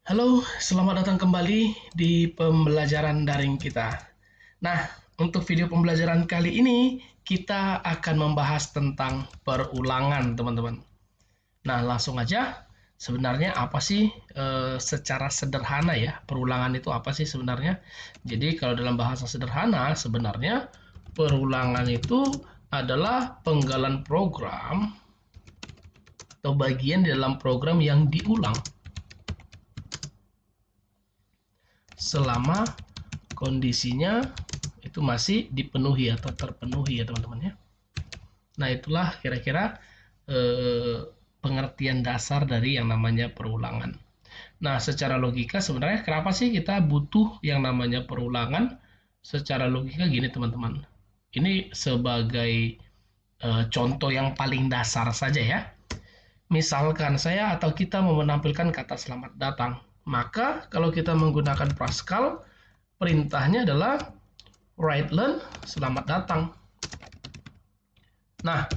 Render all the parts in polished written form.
Halo, selamat datang kembali di pembelajaran daring kita. Nah, untuk video pembelajaran kali ini, kita akan membahas tentang perulangan, teman-teman. Nah, langsung aja, sebenarnya apa sih secara sederhana ya, perulangan itu apa sih sebenarnya? Jadi, kalau dalam bahasa sederhana, sebenarnya perulangan itu adalah penggalan program atau bagian di dalam program yang diulang selama kondisinya itu masih dipenuhi atau terpenuhi ya teman-teman ya. Nah itulah kira-kira pengertian dasar dari yang namanya perulangan. Nah secara logika sebenarnya kenapa sih kita butuh yang namanya perulangan? Secara logika gini teman-teman. Ini sebagai contoh yang paling dasar saja ya. Misalkan saya atau kita mau menampilkan kata selamat datang, maka kalau kita menggunakan Pascal, perintahnya adalah write learn selamat datang. Nah,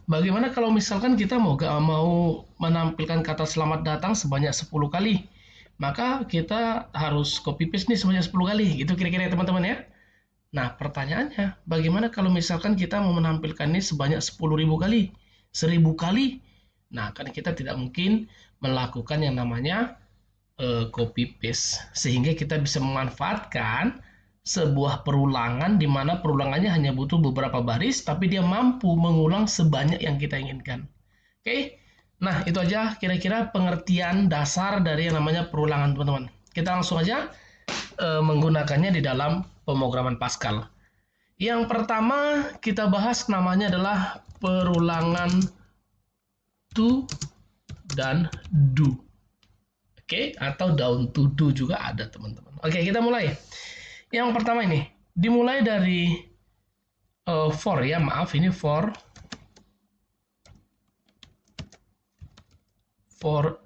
bagaimana kalau misalkan kita mau menampilkan kata selamat datang sebanyak 10 kali? Maka kita harus copy paste nih sebanyak 10 kali, gitu kira-kira ya teman-teman ya. Nah, pertanyaannya, bagaimana kalau misalkan kita mau menampilkan ini sebanyak 10.000 kali? 1.000 kali? Nah, kan kita tidak mungkin melakukan yang namanya copy paste sehingga kita bisa memanfaatkan sebuah perulangan di mana perulangannya hanya butuh beberapa baris tapi dia mampu mengulang sebanyak yang kita inginkan. Oke. Nah, itu aja kira-kira pengertian dasar dari yang namanya perulangan, teman-teman. Kita langsung aja menggunakannya di dalam pemrograman Pascal. Yang pertama kita bahas namanya adalah perulangan to dan do. Oke, atau down to do juga ada teman-teman. Oke, kita mulai. Yang pertama ini dimulai dari for ya, maaf ini for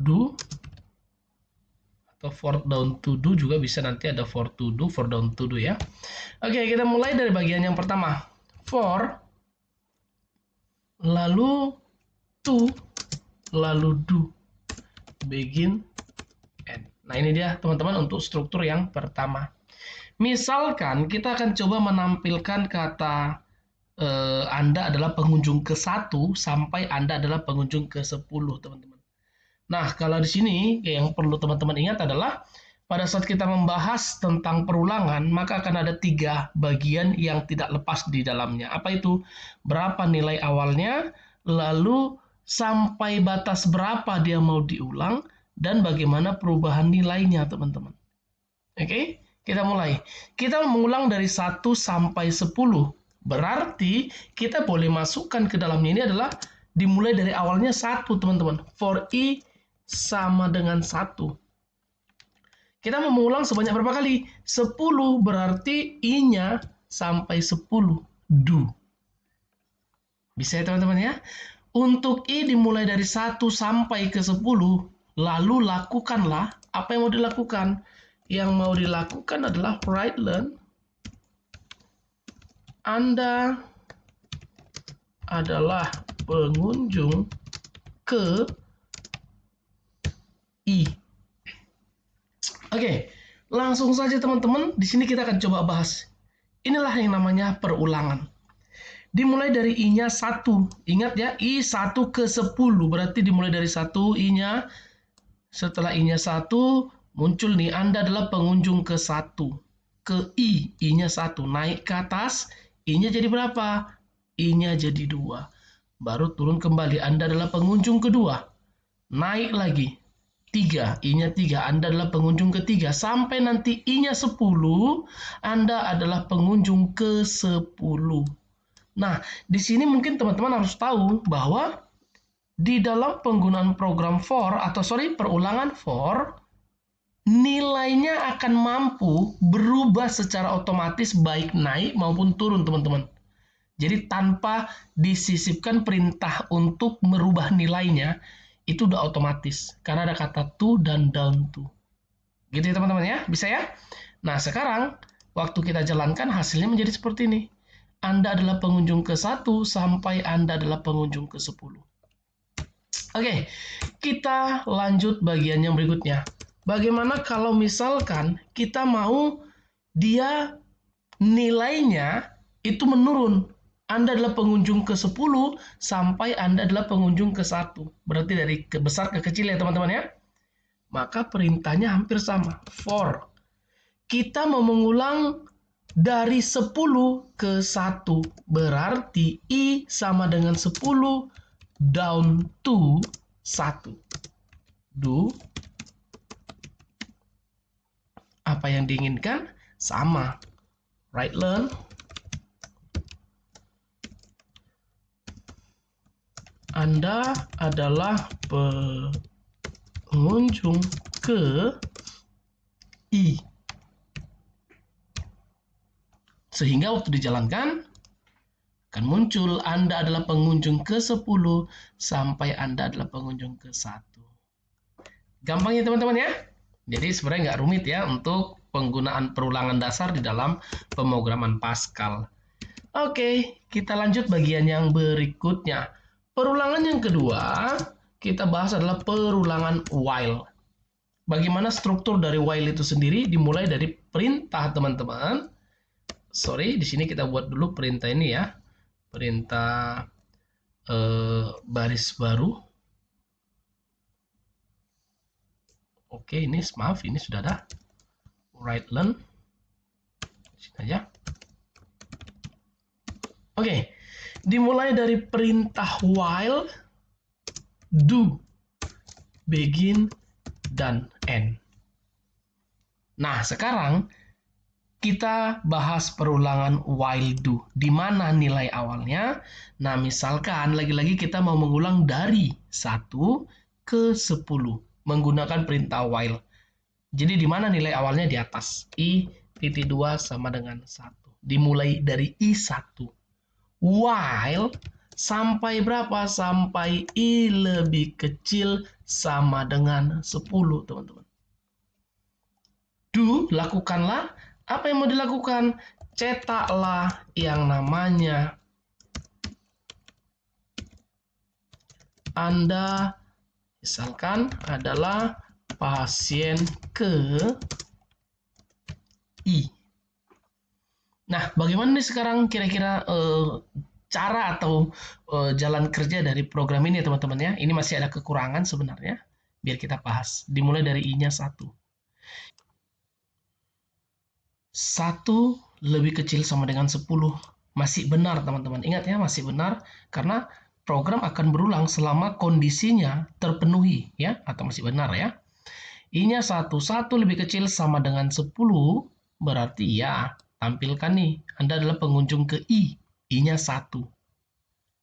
do atau for down to do juga bisa, nanti ada for to do, for down to do ya. Oke, kita mulai dari bagian yang pertama. For lalu to lalu do, begin end. Nah, ini dia teman-teman untuk struktur yang pertama. Misalkan kita akan coba menampilkan kata Anda adalah pengunjung ke-1 sampai Anda adalah pengunjung ke-10, teman-teman. Nah, kalau di sini yang perlu teman-teman ingat adalah pada saat kita membahas tentang perulangan, maka akan ada 3 bagian yang tidak lepas di dalamnya. Apa itu? Berapa nilai awalnya, lalu sampai batas berapa dia mau diulang, dan bagaimana perubahan nilainya, teman-teman. Oke, kita mulai. Kita mengulang dari 1 sampai 10. Berarti kita boleh masukkan ke dalamnya ini adalah dimulai dari awalnya 1, teman-teman. For i sama dengan 1. Kita mau mengulang sebanyak berapa kali? 10, berarti i-nya sampai 10. Do. Bisa ya teman-teman ya? Untuk i dimulai dari 1 sampai ke 10, lalu lakukanlah apa yang mau dilakukan. Yang mau dilakukan adalah write learn. Anda adalah pengunjung ke I. Oke, langsung saja teman-teman. Di sini kita akan coba bahas. Inilah yang namanya perulangan. Dimulai dari I-nya 1. Ingat ya, I 1 ke 10. Berarti dimulai dari 1 I-nya. Setelah I-nya 1, muncul nih, Anda adalah pengunjung ke 1. Ke I, I-nya 1. Naik ke atas, I-nya jadi berapa? I-nya jadi 2. Baru turun kembali, Anda adalah pengunjung kedua. Naik lagi, 3, I-nya 3, Anda adalah pengunjung ketiga. Sampai nanti I-nya 10, Anda adalah pengunjung ke 10. Nah, di sini mungkin teman-teman harus tahu bahwa di dalam penggunaan program perulangan for, nilainya akan mampu berubah secara otomatis baik naik maupun turun, teman-teman. Jadi tanpa disisipkan perintah untuk merubah nilainya, itu udah otomatis. Karena ada kata to dan down to. Gitu ya teman-teman ya, bisa ya? Nah sekarang, waktu kita jalankan hasilnya menjadi seperti ini. Anda adalah pengunjung ke-1 sampai Anda adalah pengunjung ke-10. Oke, kita lanjut bagian yang berikutnya. Bagaimana kalau misalkan kita mau dia nilainya itu menurun? Anda adalah pengunjung ke-10 sampai Anda adalah pengunjung ke-1. Berarti dari ke besar ke kecil ya teman-teman ya. Maka perintahnya hampir sama. For. Kita mau mengulang dari 10 ke 1. Berarti I sama dengan 10 down to 1. Do. Apa yang diinginkan? Sama. Right learn. Anda adalah pengunjung ke I. Sehingga waktu dijalankan akan muncul Anda adalah pengunjung ke-10 sampai Anda adalah pengunjung ke-1. Gampang ya teman-teman ya? Jadi sebenarnya nggak rumit ya untuk penggunaan perulangan dasar di dalam pemrograman Pascal. Oke, kita lanjut bagian yang berikutnya. Perulangan yang kedua, kita bahas adalah perulangan while. Bagaimana struktur dari while itu sendiri dimulai dari perintah, teman-teman. Sorry, di sini kita buat dulu perintah ini ya. Perintah baris baru. Oke, ini maaf, ini sudah ada. Right learn. Sini aja. Oke, dimulai dari perintah while, do, begin, dan end. Nah, sekarang kita bahas perulangan while do. Di mana nilai awalnya? Nah, misalkan lagi-lagi kita mau mengulang dari 1 ke 10 menggunakan perintah while. Jadi di mana nilai awalnya? Di atas. I.2 sama dengan 1. Dimulai dari I1. While sampai berapa? Sampai I lebih kecil sama dengan 10, teman-teman. Do, lakukanlah. Apa yang mau dilakukan? Cetaklah yang namanya Anda misalkan adalah pasien ke I. Nah, bagaimana nih sekarang kira-kira cara atau jalan kerja dari program ini teman-teman ya? Ini masih ada kekurangan sebenarnya. Biar kita bahas. Dimulai dari I-nya 1. 1 lebih kecil sama dengan 10. Masih benar teman-teman. Ingat ya, masih benar. Karena program akan berulang selama kondisinya terpenuhi ya. Atau masih benar ya. I-nya 1. 1 lebih kecil sama dengan 10. Berarti ya, tampilkan nih. Anda adalah pengunjung ke I. I-nya 1.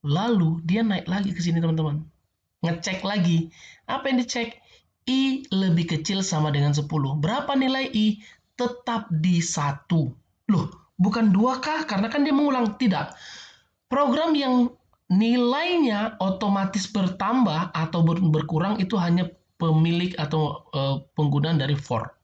Lalu dia naik lagi ke sini teman-teman. Ngecek lagi. Apa yang dicek? I lebih kecil sama dengan 10. Berapa nilai I? Tetap di 1. Loh, bukan 2 kah? Karena kan dia mengulang. Tidak. Program yang nilainya otomatis bertambah atau berkurang itu hanya pemilik atau penggunaan dari for.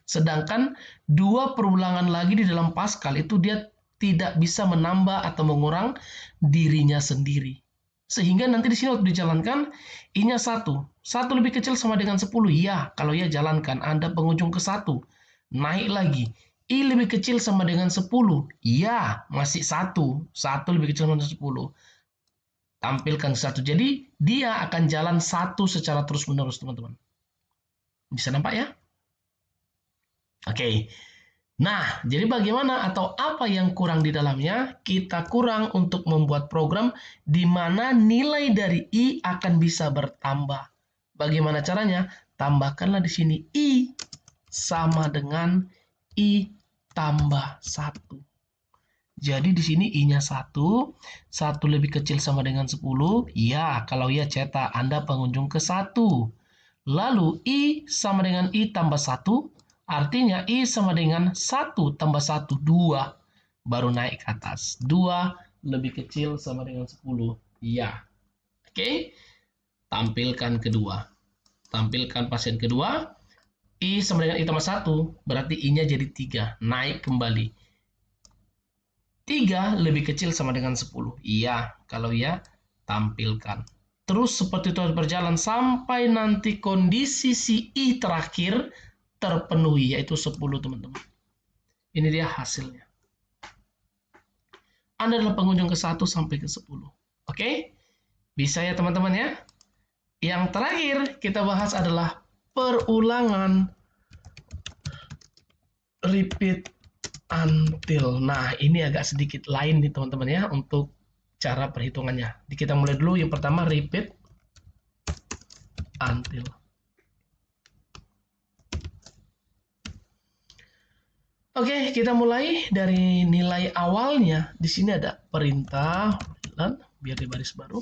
Sedangkan 2 perulangan lagi di dalam Pascal itu dia tidak bisa menambah atau mengurang dirinya sendiri. Sehingga nanti di sini waktu dijalankan, I-nya 1. 1 lebih kecil sama dengan 10. Ya, kalau ya jalankan, Anda pengunjung ke 1. Naik lagi. I lebih kecil sama dengan 10. Ya, masih 1. 1 lebih kecil sama dengan 10. Tampilkan 1. Jadi, dia akan jalan 1 secara terus-menerus, teman-teman. Bisa nampak ya? Oke. Nah, jadi bagaimana atau apa yang kurang di dalamnya? Kita kurang untuk membuat program di mana nilai dari I akan bisa bertambah. Bagaimana caranya? Tambahkanlah di sini I sama dengan I tambah 1. Jadi di sini I-nya 1, 1 lebih kecil sama dengan 10. Ya, kalau ya cetak, Anda pengunjung ke 1. Lalu I sama dengan I tambah 1. Artinya I sama dengan 1 tambah 1, 2. Baru naik ke atas. 2 lebih kecil sama dengan 10. Ya. Oke. Tampilkan kedua. Tampilkan pasien kedua. I sama dengan I tambah 1. Berarti I-nya jadi 3. Naik kembali. 3 lebih kecil sama dengan 10. Iya. Kalau iya, tampilkan. Terus seperti itu berjalan sampai nanti kondisi si I terakhir terpenuhi, yaitu 10, teman-teman. Ini dia hasilnya. Anda adalah pengunjung ke-1 sampai ke-10. Oke? Bisa ya, teman-teman ya? Yang terakhir kita bahas adalah perulangan, repeat until. Nah, ini agak sedikit lain nih, teman-teman ya, untuk cara perhitungannya. Kita mulai dulu yang pertama, repeat until. Oke, kita mulai dari nilai awalnya. Di sini ada perintah, biar di baris baru.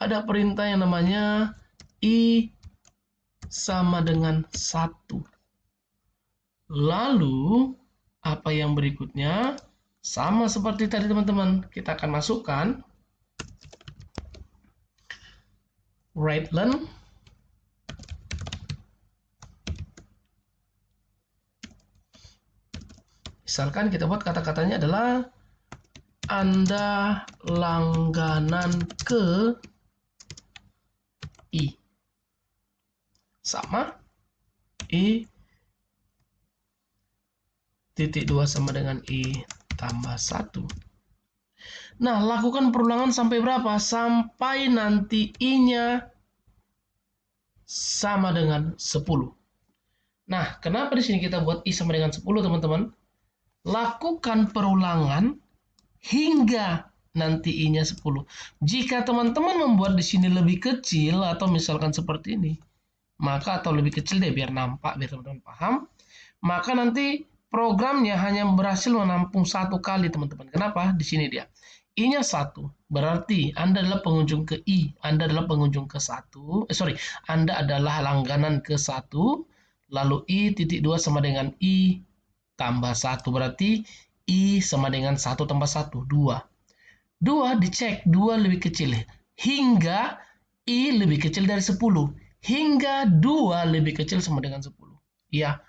Ada perintah yang namanya I sama dengan 1. Lalu, apa yang berikutnya? Sama seperti tadi, teman-teman. Kita akan masukkan write len. Misalkan kita buat kata-katanya adalah Anda langganan ke I. Sama I titik 2 sama dengan I tambah 1. Nah, lakukan perulangan sampai berapa? Sampai nanti I-nya sama dengan 10. Nah, kenapa di sini kita buat I sama dengan 10, teman-teman? Lakukan perulangan hingga nanti I-nya 10. Jika teman-teman membuat di sini lebih kecil atau misalkan seperti ini, maka atau lebih kecil deh biar nampak, biar teman-teman paham, maka nanti programnya hanya berhasil menampung 1 kali, teman-teman. Kenapa? Di sini dia. I-nya 1, berarti Anda adalah pengunjung ke I, Anda adalah pengunjung ke 1, Anda adalah langganan ke 1, lalu I titik 2 sama dengan I tambah 1, berarti I sama dengan 1 tambah 1, 2. 2 dicek, 2 lebih kecil, hingga I lebih kecil dari 10, hingga 2 lebih kecil sama dengan 10. Ya,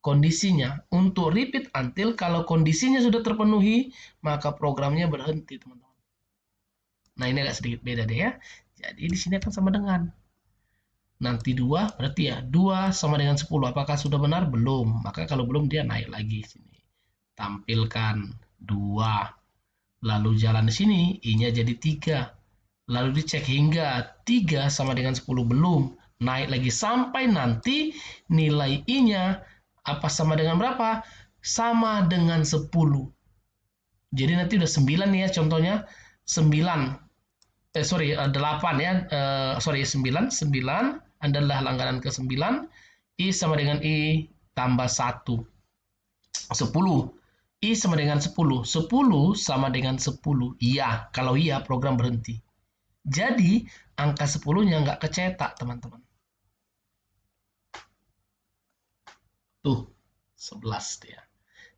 kondisinya untuk repeat until, kalau kondisinya sudah terpenuhi, maka programnya berhenti, teman-teman. Nah, ini agak sedikit beda deh ya. Jadi di sini akan sama dengan nanti 2, berarti ya 2 sama dengan 10. Apakah sudah benar? Belum. Maka kalau belum, dia naik lagi sini. Tampilkan 2. Lalu jalan di sini, I-nya jadi 3. Lalu dicek hingga 3 sama dengan 10, belum. Naik lagi sampai nanti nilai I-nya apa sama dengan berapa? Sama dengan 10. Jadi nanti udah 9 nih ya, contohnya 9. 8 ya. 9. 9 adalah langganan ke 9. I sama dengan I tambah 1. 10. I sama dengan 10. 10 sama dengan 10. Iya, kalau iya program berhenti. Jadi angka 10-nya nggak kecetak, teman-teman. Tuh, 11 dia.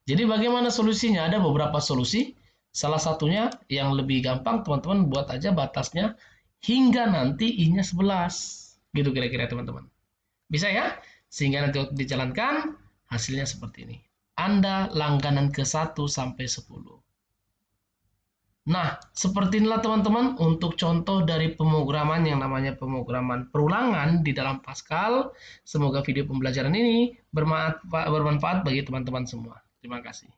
Jadi bagaimana solusinya? Ada beberapa solusi. Salah satunya yang lebih gampang, teman-teman buat aja batasnya hingga nanti I-nya 11. Gitu kira-kira, teman-teman. Bisa ya? Sehingga nanti waktu dijalankan, hasilnya seperti ini. Anda langganan ke 1 sampai 10. Nah, seperti inilah teman-teman untuk contoh dari pemrograman yang namanya pemrograman perulangan di dalam Pascal. Semoga video pembelajaran ini bermanfaat bagi teman-teman semua. Terima kasih.